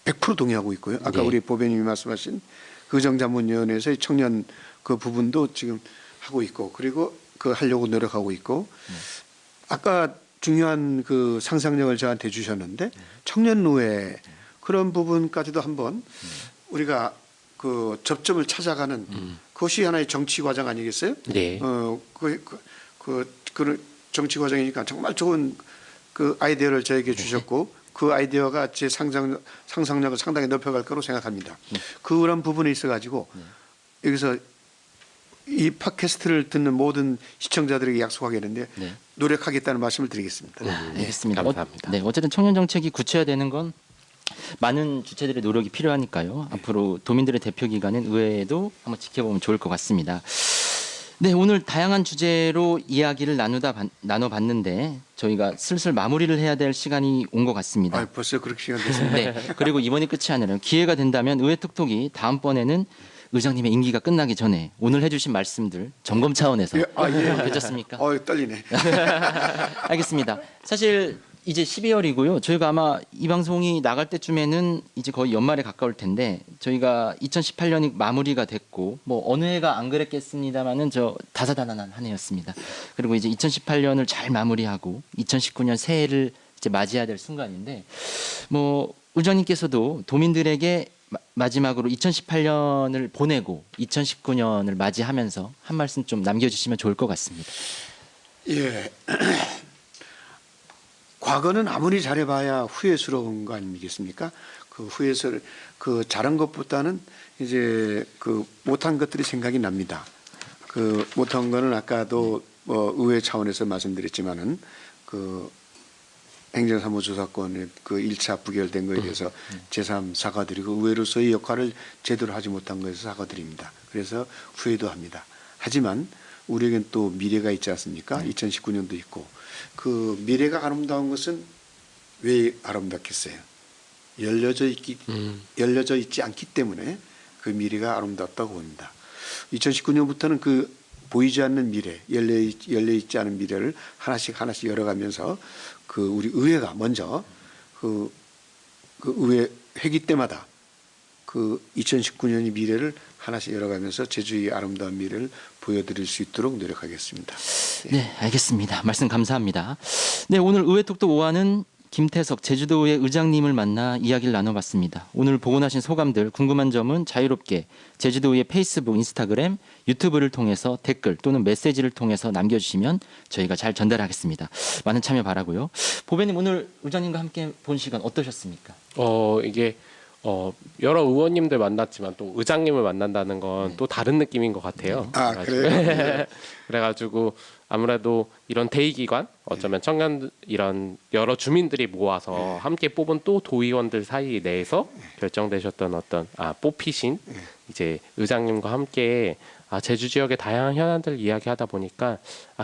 100% 동의하고 있고요. 아까 우리 보배님이 말씀하신 의정자문위원회에서의 청년 그 부분도 지금 하고 있고 그리고 그 하려고 노력하고 있고 아까 중요한 그 상상력을 저한테 주셨는데 청년노회 그런 부분까지도 한번 우리가 그 접점을 찾아가는 그것이 하나의 정치 과정 아니겠어요? 네. 그 정치 과정이니까 정말 좋은 그 아이디어를 저에게 주셨고 그 아이디어가 제 상상력을 상당히 높여갈 거로 생각합니다. 그런 부분에 있어가지고 여기서 이 팟캐스트를 듣는 모든 시청자들에게 약속하겠는데 노력하겠다는 말씀을 드리겠습니다. 알겠습니다. 감사합니다. 어쨌든 청년 정책이 구체화되는 건 많은 주체들의 노력이 필요하니까요. 앞으로 도민들의 대표 기관인 의회에도 한번 지켜보면 좋을 것 같습니다. 네, 오늘 다양한 주제로 이야기를 나눠봤는데 저희가 슬슬 마무리를 해야 될 시간이 온 것 같습니다. 벌써 그렇게 시간 됐습니다. 네, 그리고 이번이 끝이 아니라 기회가 된다면 의회 톡톡이 다음번에는 의장님의 임기가 끝나기 전에 오늘 해주신 말씀들 점검 차원에서 괜찮습니까? 떨리네. 알겠습니다. 사실 이제 12월이고요. 저희가 아마 이 방송이 나갈 때쯤에는 이제 거의 연말에 가까울 텐데 저희가 2018년이 마무리가 됐고 뭐 어느 해가 안 그랬겠습니다만은 저 다사다난한 한 해였습니다. 그리고 이제 2018년을 잘 마무리하고 2019년 새해를 이제 맞이해야 될 순간인데 뭐 의장님께서도 도민들에게 마지막으로 2018년을 보내고 2019년을 맞이하면서 한 말씀 좀 남겨주시면 좋을 것 같습니다. 예. 과거는 아무리 잘해봐야 후회스러운 거 아니겠습니까? 그 후회스러 그 잘한 것보다는 이제 그 못한 것들이 생각이 납니다. 그 못한 거는 아까도 의회 차원에서 말씀드렸지만은 그 행정사무조사권의 그 1차 부결된 거에 대해서 제3 사과드리고 의회로서의 역할을 제대로 하지 못한 것에서 사과드립니다. 그래서 후회도 합니다. 하지만 우리에겐 또 미래가 있지 않습니까? 2019년도 있고 그 미래가 아름다운 것은 왜 아름답겠어요? 열려져 있지 않기 때문에 그 미래가 아름답다고 봅니다. 2019년부터는 그 보이지 않는 미래, 열려 있지 않은 미래를 하나씩 열어가면서 그 우리 의회가 먼저 그 의회 회기 때마다 그 2019년의 미래를 하나씩 열어가면서 제주의 아름다운 미래를 보여드릴 수 있도록 노력하겠습니다. 네, 알겠습니다. 말씀 감사합니다. 네, 오늘 의회톡톡 5화는 김태석 제주도의회 의장님을 만나 이야기를 나눠봤습니다. 오늘 보고 나신 소감들 궁금한 점은 자유롭게 제주도의회 페이스북, 인스타그램, 유튜브를 통해서 댓글 또는 메시지를 통해서 남겨주시면 저희가 잘 전달하겠습니다. 많은 참여 바라고요. 보배님 오늘 의장님과 함께 본 시간 어떠셨습니까? 이게 여러 의원님들 만났지만 또 의장님을 만난다는 건 또 다른 느낌인 것 같아요. 그래요? 그래가지고 아무래도 이런 대의기관 어쩌면 청년 이런 여러 주민들이 모아서 함께 뽑은 또 도의원들 사이 내에서 결정되셨던 어떤 뽑히신 이제 의장님과 함께 제주 지역의 다양한 현안들 이야기하다 보니까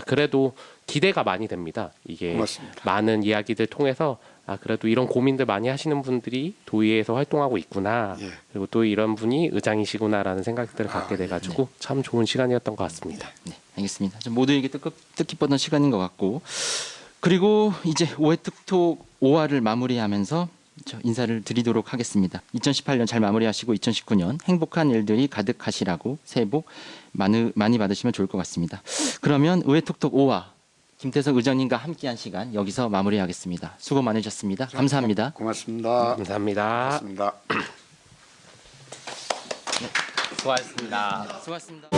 그래도 기대가 많이 됩니다. 이게 고맙습니다. 많은 이야기들 통해서 그래도 이런 고민들 많이 하시는 분들이 도의회에서 활동하고 있구나. 그리고 또 이런 분이 의장이시구나라는 생각들을 갖게 돼가지고 참 좋은 시간이었던 것 같습니다. 네, 알겠습니다. 좀 모두에게 뜻깊었던 시간인 것 같고 그리고 이제 5회 톡톡 5화를 마무리하면서 저 인사를 드리도록 하겠습니다. 2018년 잘 마무리하시고 2019년 행복한 일들이 가득하시라고 새해 복 많이 받으시면 좋을 것 같습니다. 그러면 의회톡톡 5화 김태석 의장님과 함께한 시간 여기서 마무리하겠습니다. 수고 많으셨습니다. 감사합니다. 고맙습니다. 감사합니다. 고맙습니다. 수고하셨습니다. 수고하셨습니다.